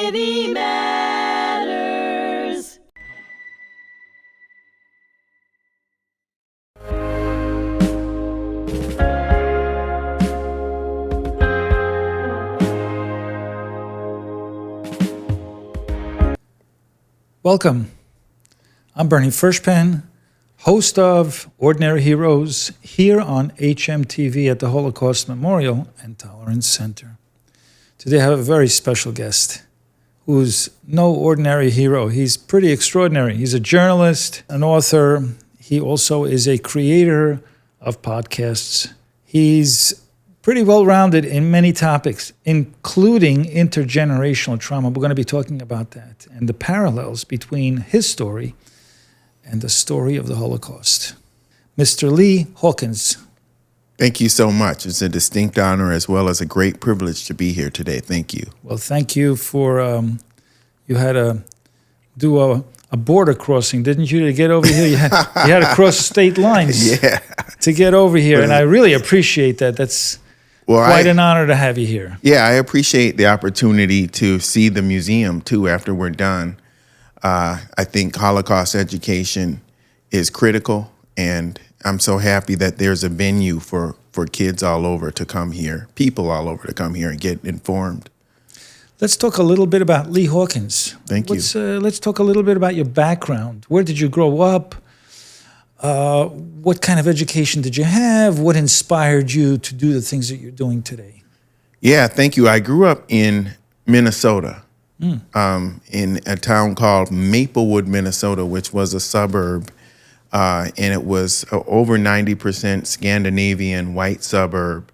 City Matters. Welcome. I'm Bernie Furshpan, host of Ordinary Heroes here on HMTV at the Holocaust Memorial and Tolerance Center. Today I have a very special guest who's no ordinary hero. He's pretty extraordinary. He's a journalist, an author. He also is a creator of podcasts. He's pretty well-rounded in many topics, including intergenerational trauma. We're going to be talking about that and the parallels between his story and the story of the Holocaust. Mr. Lee Hawkins. Thank you so much. It's a distinct honor as well as a great privilege to be here today. Thank you. Well, thank you for, you had to do a border crossing, didn't you, to get over here? You had to cross state lines to get over here, and I really appreciate that. That's quite an honor to have you here. Yeah, I appreciate the opportunity to see the museum, too, after we're done. I think Holocaust education is critical, and I'm so happy that there's a venue for kids all over to come here, people all over to come here and get informed. Let's talk a little bit about Lee Hawkins. Thank you. Let's talk a little bit about your background. Where did you grow up? What kind of education did you have? What inspired you to do the things that you're doing today? Yeah, thank you. I grew up in Minnesota, in a town called Maplewood, Minnesota, which was a suburb. And it was over 90% Scandinavian white suburb.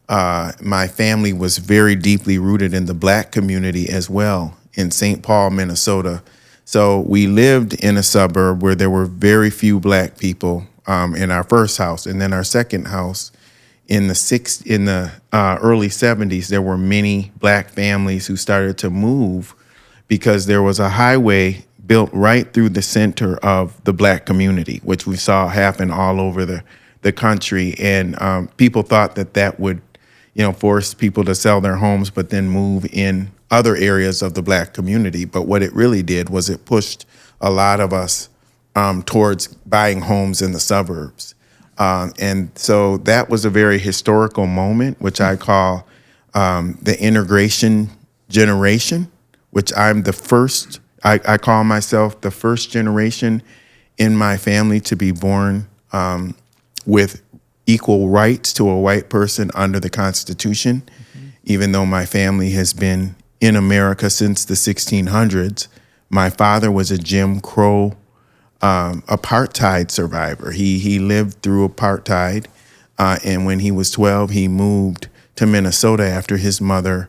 My family was very deeply rooted in the black community as well in St. Paul, Minnesota. So we lived in a suburb where there were very few black people in our first house. And then our second house in the early 70s, there were many black families who started to move because there was a highway built right through the center of the black community, which we saw happen all over the country. And people thought that would, force people to sell their homes, but then move in other areas of the black community. But what it really did was it pushed a lot of us towards buying homes in the suburbs. And so that was a very historical moment, which I call the integration generation, which I'm the first. I call myself the first generation in my family to be born with equal rights to a white person under the Constitution, even though my family has been in America since the 1600s. My father was a Jim Crow apartheid survivor. He lived through apartheid, and when he was 12, he moved to Minnesota after his mother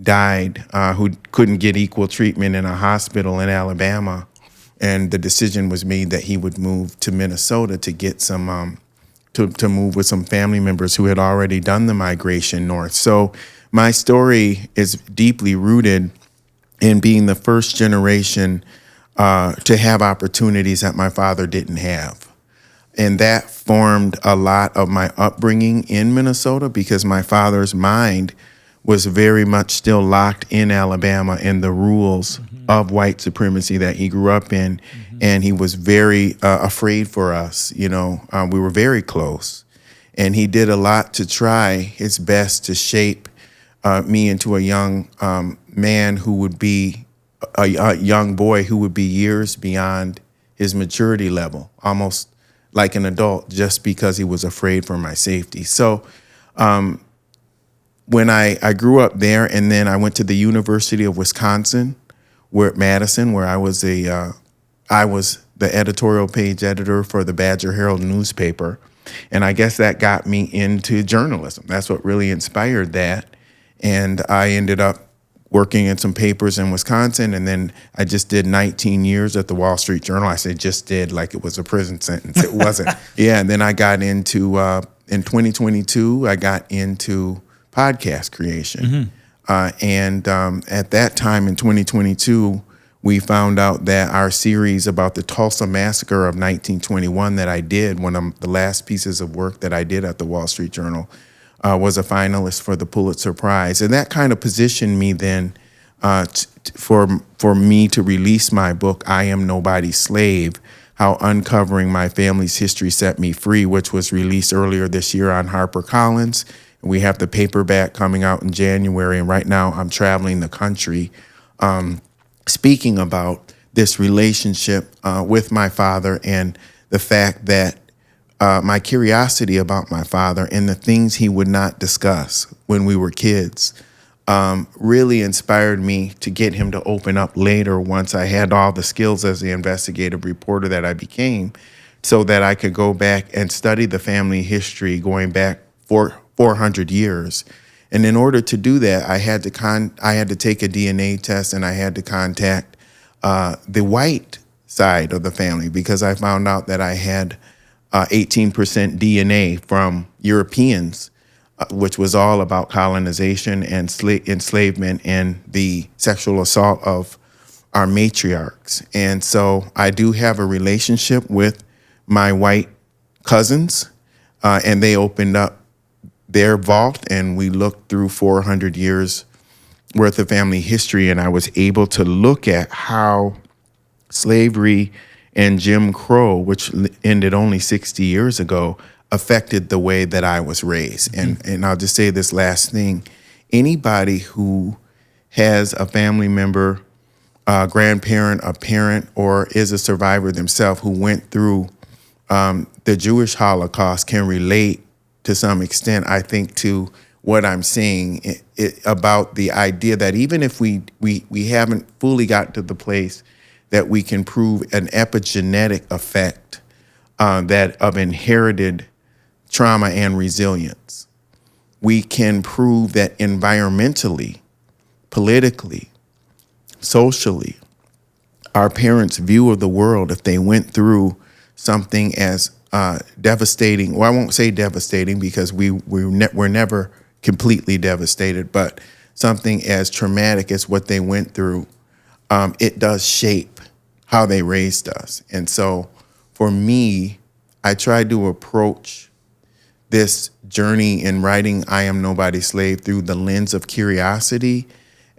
died, who couldn't get equal treatment in a hospital in Alabama. And the decision was made that he would move to Minnesota to get some, to move with some family members who had already done the migration north. So my story is deeply rooted in being the first generation to have opportunities that my father didn't have. And that formed a lot of my upbringing in Minnesota because my father's mind was very much still locked in Alabama and the rules of white supremacy that he grew up in. And he was very afraid for us. We were very close. And he did a lot to try his best to shape me into a young man who would be a young boy who would be years beyond his maturity level, almost like an adult, just because he was afraid for my safety. So when I grew up there, and then I went to the University of Wisconsin, Madison, where I was the editorial page editor for the Badger Herald newspaper, and I guess that got me into journalism. That's what really inspired that, and I ended up working in some papers in Wisconsin, and then I just did 19 years at the Wall Street Journal. I say just did like it was a prison sentence. It wasn't. Yeah, and then I got into in 2022, I got into podcast creation. And at that time in 2022, we found out that our series about the Tulsa Massacre of 1921 that I did, one of the last pieces of work that I did at the Wall Street Journal, was a finalist for the Pulitzer Prize. And that kind of positioned me then for me to release my book, I Am Nobody's Slave, How Uncovering My Family's History Set Me Free, which was released earlier this year on HarperCollins. We have the paperback coming out in January, and right now I'm traveling the country speaking about this relationship with my father and the fact that my curiosity about my father and the things he would not discuss when we were kids really inspired me to get him to open up later once I had all the skills as the investigative reporter that I became, so that I could go back and study the family history going back 400 years. And in order to do that, I had to take a DNA test, and I had to contact the white side of the family, because I found out that I had 18% DNA from Europeans, which was all about colonization and enslavement and the sexual assault of our matriarchs. And so I do have a relationship with my white cousins, and they opened up their vault, and we looked through 400 years worth of family history, and I was able to look at how slavery and Jim Crow, which ended only 60 years ago, affected the way that I was raised. And I'll just say this last thing. Anybody who has a family member, a grandparent, a parent, or is a survivor themselves who went through the Jewish Holocaust can relate to some extent, I think, to what I'm saying about the idea that even if we haven't fully got to the place that we can prove an epigenetic effect that of inherited trauma and resilience, we can prove that environmentally, politically, socially, our parents' view of the world, if they went through something as devastating, well, I won't say devastating because we're never completely devastated, but something as traumatic as what they went through, it does shape how they raised us. And so for me, I tried to approach this journey in writing I Am Nobody's Slave through the lens of curiosity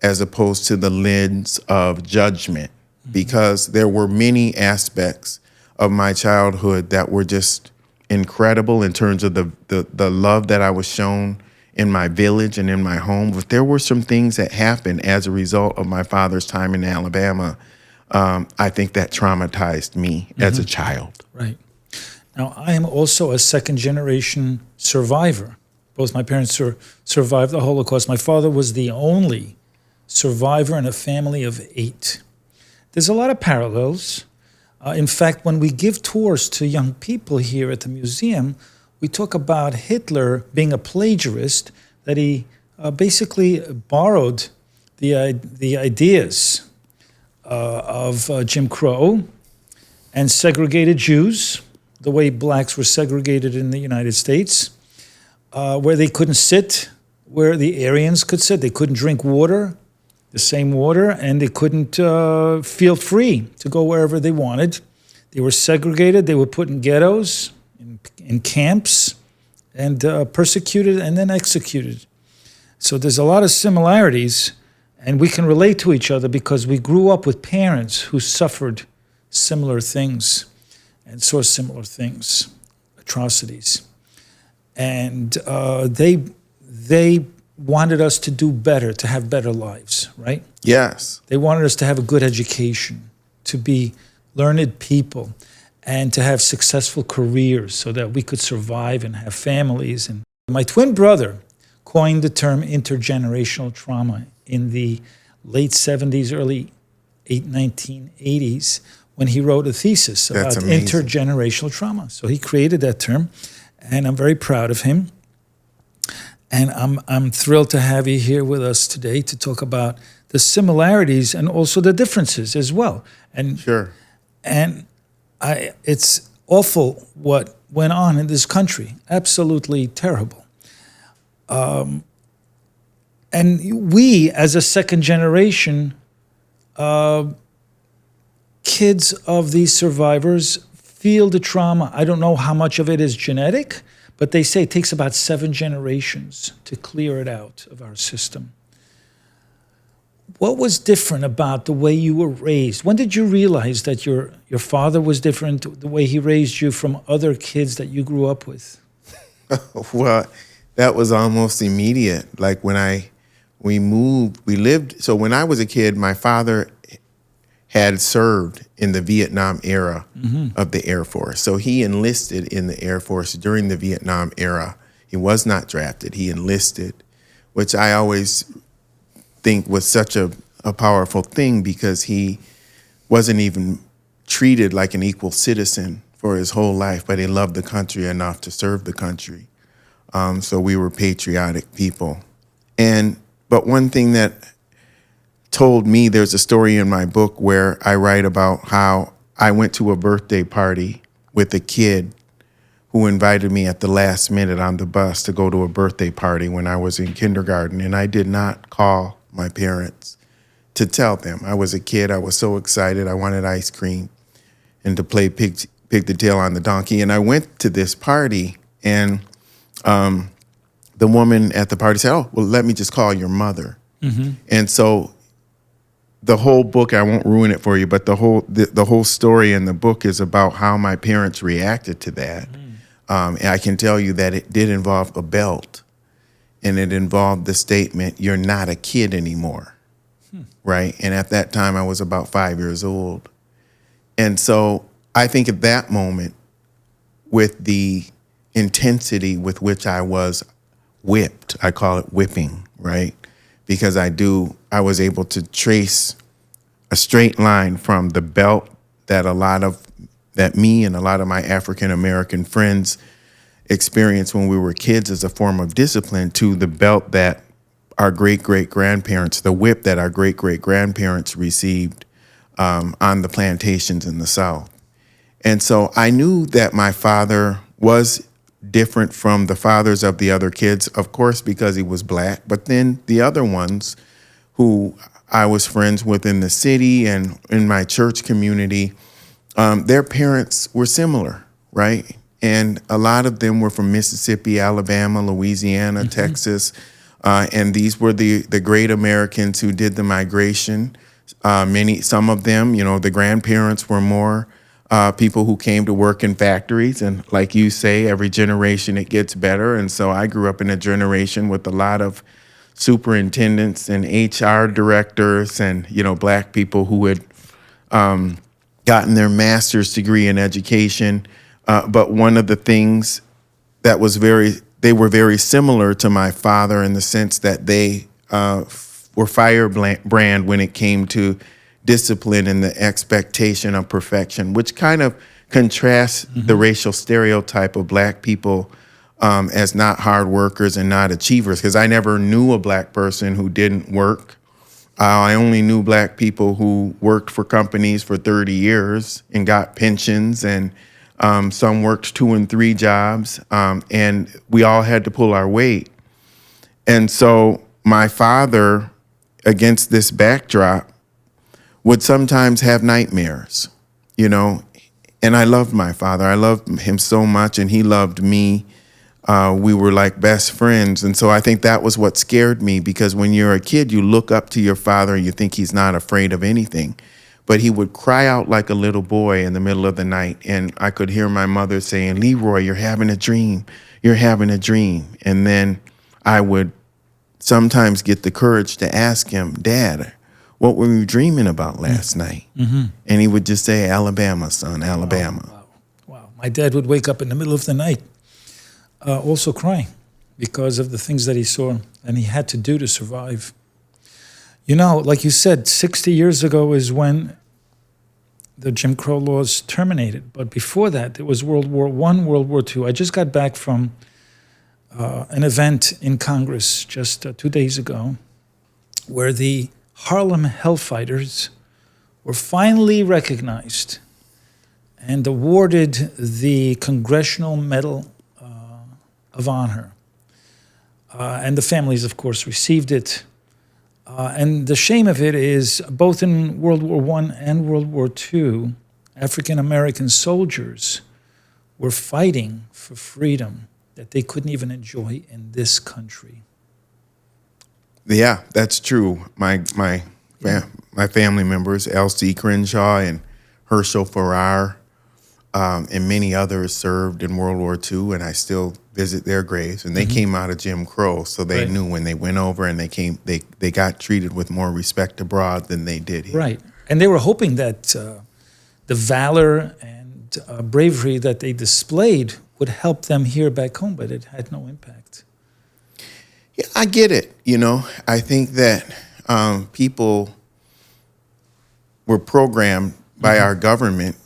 as opposed to the lens of judgment, because there were many aspects of my childhood that were just incredible in terms of the love that I was shown in my village and in my home. But there were some things that happened as a result of my father's time in Alabama, I think that traumatized me as a child. Right. Now, I am also a second-generation survivor. Both my parents survived the Holocaust. My father was the only survivor in a family of 8. There's a lot of parallels. In fact, when we give tours to young people here at the museum, we talk about Hitler being a plagiarist, that he basically borrowed the ideas of Jim Crow and segregated Jews, the way blacks were segregated in the United States, where they couldn't sit where the Aryans could sit. They couldn't drink water, the same water, and they couldn't feel free to go wherever they wanted. They were segregated. They were put in ghettos, in camps, and persecuted and then executed. So there's a lot of similarities, and we can relate to each other because we grew up with parents who suffered similar things and saw similar things, atrocities. And they wanted us to do better, to have better lives, right? Yes. They wanted us to have a good education, to be learned people, and to have successful careers so that we could survive and have families. And my twin brother coined the term intergenerational trauma in the late 70s, early 1980s, when he wrote a thesis about intergenerational trauma. So he created that term, and I'm very proud of him. And I'm thrilled to have you here with us today to talk about the similarities and also the differences as well. And sure. And it's awful what went on in this country. Absolutely terrible. And we, as a second generation, kids of these survivors, feel the trauma. I don't know how much of it is genetic, but they say it takes about 7 generations to clear it out of our system. What was different about the way you were raised? When did you realize that your father was different, the way he raised you from other kids that you grew up with? Well, that was almost immediate. Like we moved, we lived. So when I was a kid, my father had served in the Vietnam era of the Air Force. So he enlisted in the Air Force during the Vietnam era. He was not drafted, he enlisted, which I always think was such a powerful thing because he wasn't even treated like an equal citizen for his whole life, but he loved the country enough to serve the country. So we were patriotic people. But one thing that told me, there's a story in my book where I write about how I went to a birthday party with a kid who invited me at the last minute on the bus to go to a birthday party when I was in kindergarten. And I did not call my parents to tell them. I was a kid. I was so excited. I wanted ice cream and to play pig the tail on the donkey. And I went to this party, and the woman at the party said, "Oh, well, let me just call your mother." And so the whole book, I won't ruin it for you, but the whole story in the book is about how my parents reacted to that. And I can tell you that it did involve a belt, and it involved the statement, "You're not a kid anymore." Right? And at that time, I was about 5 years old. And so I think at that moment, with the intensity with which I was whipped, I call it whipping, right? Because I was able to trace a straight line from the belt that me and a lot of my African American friends experienced when we were kids as a form of discipline, to the belt that our great-great-grandparents, the whip that our great-great-grandparents received on the plantations in the South. And so I knew that my father was different from the fathers of the other kids, of course, because he was black, but then the other ones who I was friends with in the city and in my church community, their parents were similar, right? And a lot of them were from Mississippi, Alabama, Louisiana, Texas, and these were the great Americans who did the migration. Some of them, the grandparents were more people who came to work in factories. And like you say, every generation it gets better. And so I grew up in a generation with a lot of superintendents and HR directors and, black people who had gotten their master's degree in education. But one of the things that they were very similar to my father in the sense that they were firebrand when it came to discipline and the expectation of perfection, which kind of contrasts the racial stereotype of black people as not hard workers and not achievers. Because I never knew a black person who didn't work. I only knew black people who worked for companies for 30 years and got pensions, and some worked 2 and 3 jobs, and we all had to pull our weight. And so my father, against this backdrop, would sometimes have nightmares, and I loved my father. I loved him so much, and he loved me. We were like best friends. And so I think that was what scared me, because when you're a kid, you look up to your father and you think he's not afraid of anything. But he would cry out like a little boy in the middle of the night, and I could hear my mother saying, "Leroy, you're having a dream. You're having a dream." And then I would sometimes get the courage to ask him, "Dad, what were you dreaming about last night?" And he would just say, "Alabama, son, Alabama." Wow. My dad would wake up in the middle of the night also crying because of the things that he saw and he had to do to survive. Like you said, 60 years ago is when the Jim Crow laws terminated. But before that, there was World War I, World War II. I just got back from an event in Congress just 2 days ago where the Harlem Hellfighters were finally recognized and awarded the Congressional Medal of Honor. And the families, of course, received it. And the shame of it is, both in World War I and World War II, African-American soldiers were fighting for freedom that they couldn't even enjoy in this country. Yeah, that's true. My my family members, L.C. Crenshaw and Herschel Farrar, and many others served in World War II, and I still visit their graves. And they came out of Jim Crow, so they knew when they went over, and they got treated with more respect abroad than they did here. Right. And they were hoping that the valor and bravery that they displayed would help them here back home, but it had no impact. Yeah, I get it. I think that people were programmed by our government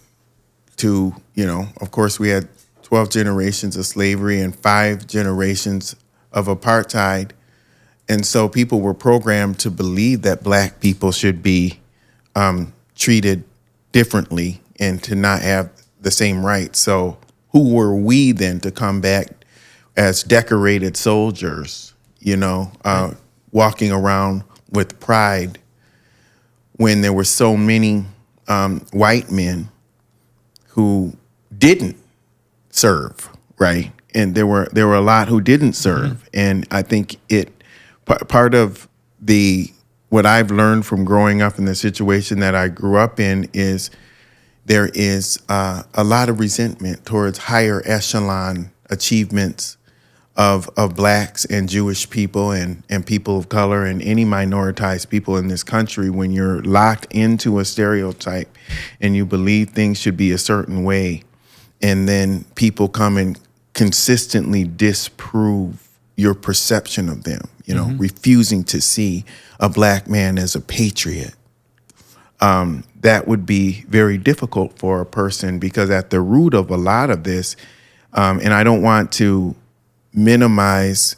to, of course, we had 12 generations of slavery and 5 generations of apartheid. And so people were programmed to believe that black people should be treated differently and to not have the same rights. So who were we then to come back as decorated soldiers, walking around with pride when there were so many white men who didn't serve, right? And there were a lot who didn't serve. And I think part of what I've learned from growing up in the situation that I grew up in is there is a lot of resentment towards higher echelon achievements of blacks and Jewish people and people of color and any minoritized people in this country. When you're locked into a stereotype and you believe things should be a certain way, and then people come and consistently disprove your perception of them, refusing to see a black man as a patriot, that would be very difficult for a person, because at the root of a lot of this, and I don't want to minimize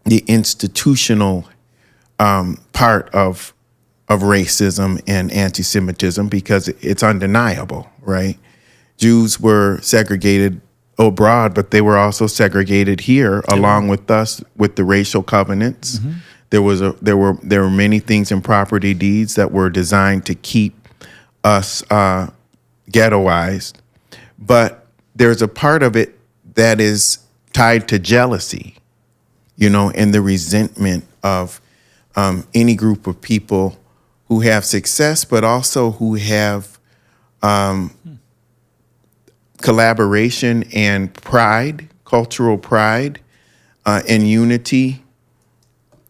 the institutional part of racism and anti-Semitism, because it's undeniable, right? Jews were segregated abroad, but they were also segregated here along with us with the racial covenants. There were many things in property deeds that were designed to keep us ghettoized, but there's a part of it that is tied to jealousy, and the resentment of any group of people who have success, but also who have collaboration and pride, cultural pride, and unity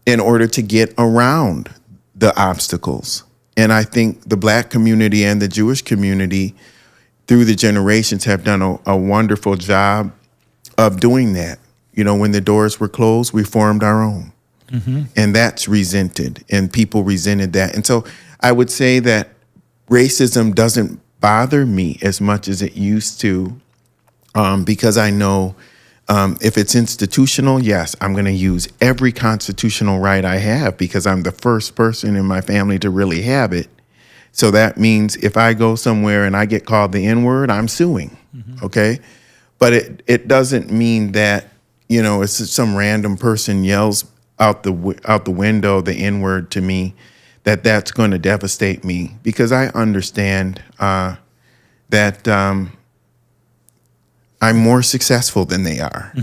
in order to get around the obstacles. And I think the black community and the Jewish community through the generations have done a wonderful job of doing that. When the doors were closed, we formed our own. And that's resented, and people resented that. And so I would say that racism doesn't bother me as much as it used to, because I know if it's institutional, yes, I'm going to use every constitutional right I have, because I'm the first person in my family to really have it. So that means if I go somewhere and I get called the N-word, I'm suing, okay? But it doesn't mean that, it's some random person yells out the window the N-word to me, that's going to devastate me, because I understand that I'm more successful than they are.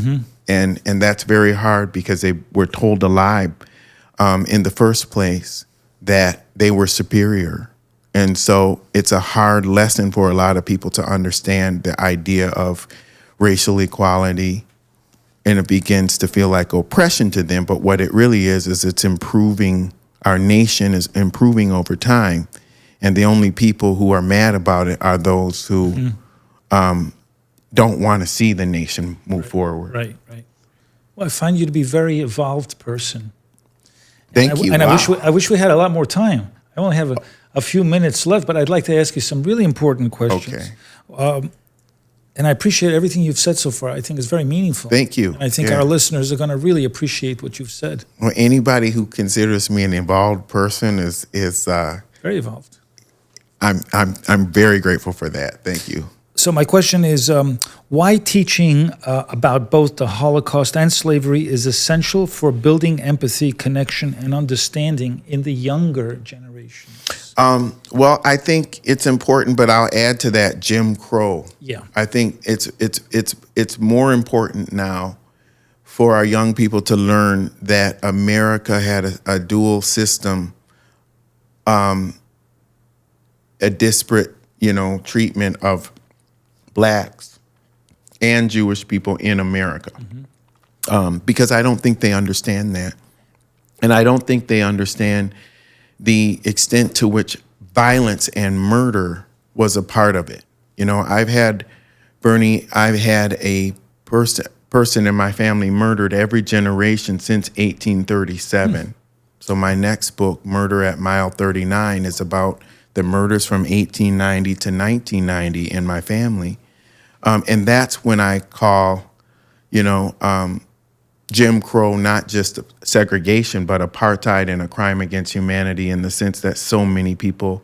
And that's very hard, because they were told a lie in the first place that they were superior. And so it's a hard lesson for a lot of people to understand the idea of racial equality, and it begins to feel like oppression to them. But what it really is it's improving. Our nation is improving over time. And the only people who are mad about it are those who don't want to see the nation move forward. Right. Well, I find you to be a very evolved person. Thank you. And I wish we had a lot more time. I only have a few minutes left, but I'd like to ask you some really important questions. Okay. And I appreciate everything you've said so far. I think it's very meaningful. Thank you. And I think our listeners are going to really appreciate what you've said. Well, anybody who considers me an evolved person is very evolved. I'm very grateful for that. Thank you. So my question is, why teaching about both the Holocaust and slavery is essential for building empathy, connection, and understanding in the younger generations? Well, I think it's important, but I'll add to that Jim Crow. Yeah. I think it's more important now for our young people to learn that America had a dual system a disparate, treatment of blacks and Jewish people in America. Because I don't think they understand that. And I don't think they understand the extent to which violence and murder was a part of it. I've had a person in my family murdered every generation since 1837. So my next book, Murder at Mile 39, is about the murders from 1890 to 1990 in my family. And that's when I call, Jim Crow not just segregation, but apartheid and a crime against humanity, in the sense that so many people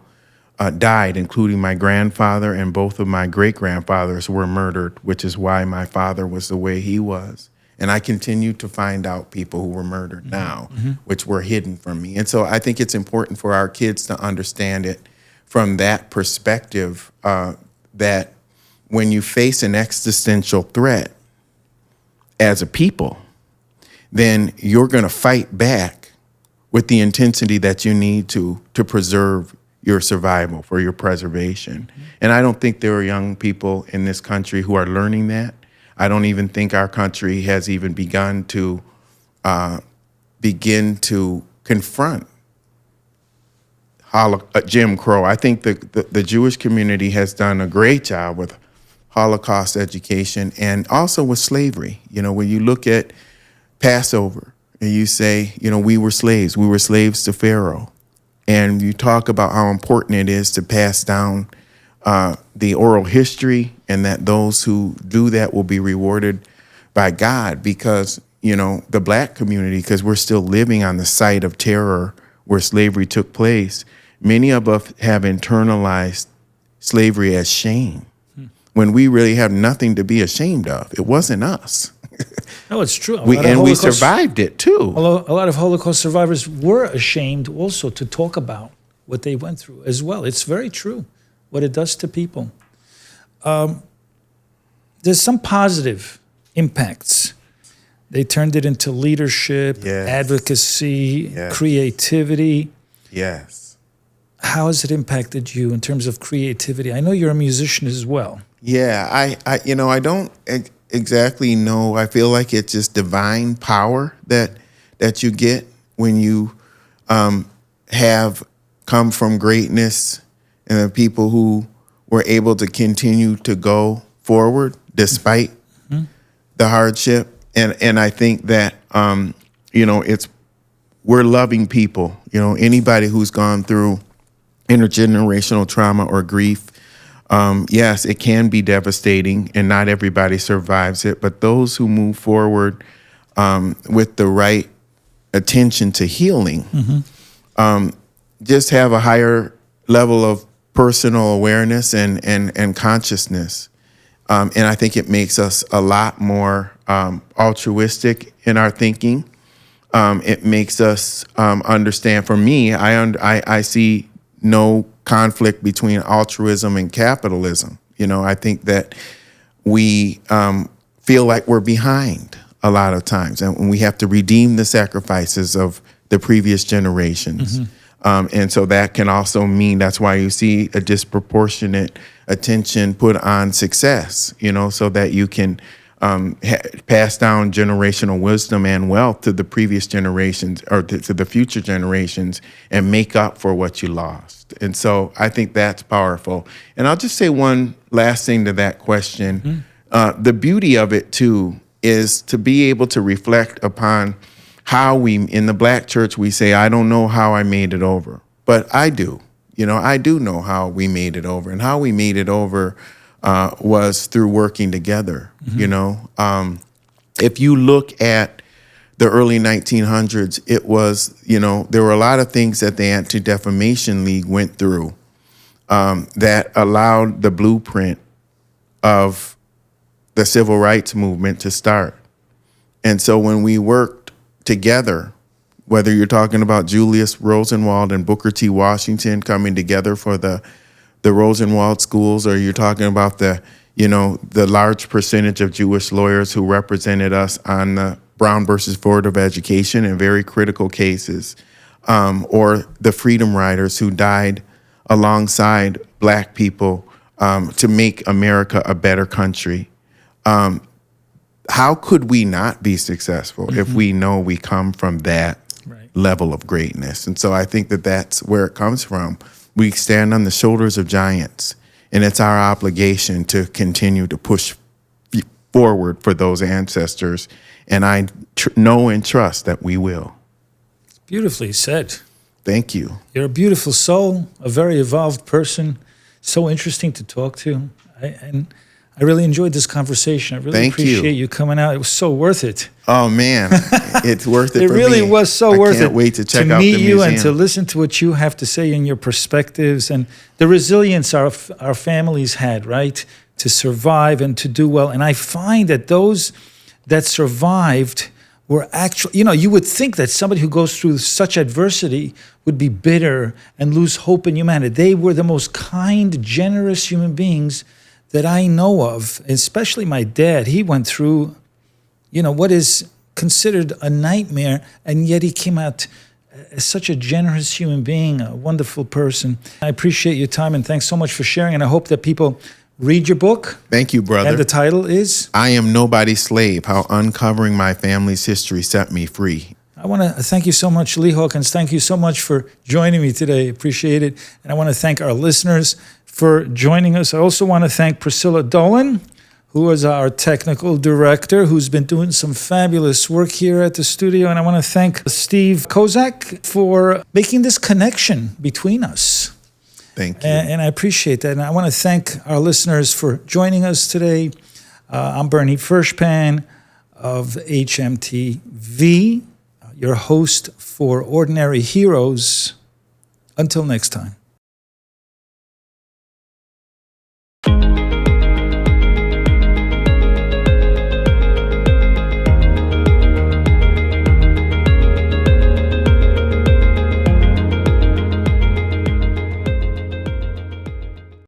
died, including my grandfather, and both of my great-grandfathers were murdered, which is why my father was the way he was. And I continue to find out people who were murdered now, which were hidden from me. And so I think it's important for our kids to understand it from that perspective, that when you face an existential threat as a people, then you're going to fight back with the intensity that you need to preserve your survival, for your preservation. And I don't think there are young people in this country who are learning that. I don't even think our country has even begun to confront Jim Crow. I think the Jewish community has done a great job with Holocaust education and also with slavery. When you look at Passover and you say, we were slaves to Pharaoh. And you talk about how important it is to pass down the oral history, and that those who do that will be rewarded by God, because, the black community, because we're still living on the site of terror where slavery took place, many of us have internalized slavery as shame, when we really have nothing to be ashamed of. It wasn't us. No, it's true. We survived it too. A lot of Holocaust survivors were ashamed also to talk about what they went through as well. It's very true what it does to people. There's some positive impacts. They turned it into leadership, advocacy, creativity. Yes. How has it impacted you in terms of creativity? I know you're a musician as well. Yeah, I don't exactly know. I feel like it's just divine power that you get when you have come from greatness, and the people who were able to continue to go forward despite the hardship. And I think that we're loving people. Anybody who's gone through intergenerational trauma or grief, yes, it can be devastating, and not everybody survives it. But those who move forward with the right attention to healing just have a higher level of personal awareness and consciousness. And I think it makes us a lot more altruistic in our thinking. It makes us understand. For me, I see no conflict between altruism and capitalism. I think that we feel like we're behind a lot of times, and we have to redeem the sacrifices of the previous generations. And so that can also mean, that's why you see a disproportionate attention put on success, so that you can pass down generational wisdom and wealth to the previous generations, or to the future generations, and make up for what you lost. And so I think that's powerful. And I'll just say one last thing to that question. The beauty of it, too, is to be able to reflect upon how we, in the black church, we say, I don't know how I made it over, but I do. I do know how we made it over, and how we made it over was through working together. If you look at the early 1900s, it was, there were a lot of things that the Anti-Defamation League went through that allowed the blueprint of the civil rights movement to start. And so when we worked together, whether you're talking about Julius Rosenwald and Booker T. Washington coming together for the Rosenwald schools, or you're talking about the large percentage of Jewish lawyers who represented us on the Brown versus Board of Education in very critical cases, or the freedom riders who died alongside Black people to make America a better country. How could we not be successful if we know we come from that level of greatness? And so I think that that's where it comes from. We stand on the shoulders of giants, and it's our obligation to continue to push forward for those ancestors. And I know and trust that we will. Beautifully said. Thank you. You're a beautiful soul, a very evolved person, so interesting to talk to. And I really enjoyed this conversation. I really appreciate you coming out. It was so worth it. Oh, man. It's worth it it for really me. was so worth it. I can't wait to check out the meet you museum. and to listen to what you have to say and your perspectives and the resilience our families had, right, to survive and to do well. And I find that those that survived were actually, you would think that somebody who goes through such adversity would be bitter and lose hope in humanity. They were the most kind, generous human beings that I know of, especially my dad. He went through, what is considered a nightmare, and yet he came out as such a generous human being, a wonderful person. I appreciate your time, and thanks so much for sharing, and I hope that people read your book. Thank you, brother. And the title is? I Am Nobody's Slave, How Uncovering My Family's History Set Me Free. I want to thank you so much, Lee Hawkins. Thank you so much for joining me today. Appreciate it. And I want to thank our listeners for joining us. I also want to thank Priscilla Dolan, who is our technical director, who's been doing some fabulous work here at the studio. And I want to thank Steve Kozak for making this connection between us. Thank you. And I appreciate that. And I want to thank our listeners for joining us today. I'm Bernie Furshpan of HMTV, your host for Ordinary Heroes. Until next time.